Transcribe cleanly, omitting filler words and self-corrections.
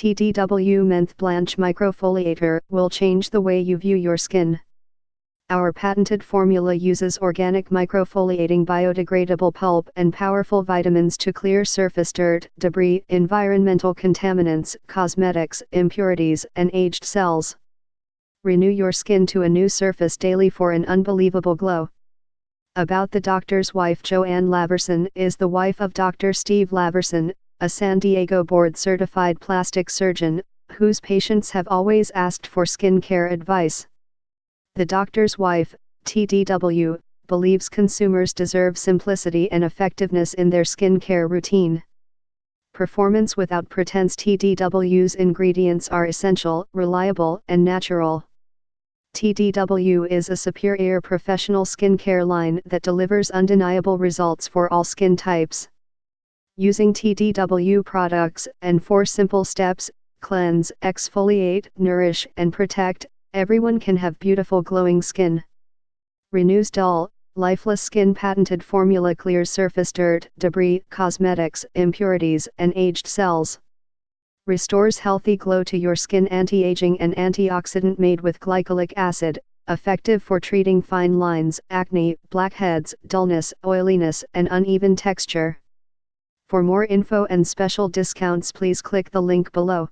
TDW Menthe Blanche Microfoliator will change the way you view your skin. Our patented formula uses organic microfoliating biodegradable pulp and powerful vitamins to clear surface dirt, debris, environmental contaminants, cosmetics, impurities, and aged cells. Renew your skin to a new surface daily for an unbelievable glow. About the Doctor's Wife Joanne Laverson is the wife of Dr. Steve Laverson, a San Diego board-certified plastic surgeon, whose patients have always asked for skincare advice. The Doctor's Wife, TDW, believes consumers deserve simplicity and effectiveness in their skincare routine. Performance without Pretense TDW's ingredients are essential, reliable, and natural. TDW is a superior professional skincare line that delivers undeniable results for all skin types. Using TDW products and 4 simple steps: cleanse, exfoliate, nourish, and protect, everyone can have beautiful glowing skin. Renews dull, lifeless skin. Patented formula clears surface dirt, debris, cosmetics, impurities, and aged cells. Restores healthy glow to your skin. Anti-aging and antioxidant made with glycolic acid, effective for treating fine lines, acne, blackheads, dullness, oiliness, and uneven texture. For more info and special discounts, please click the link below.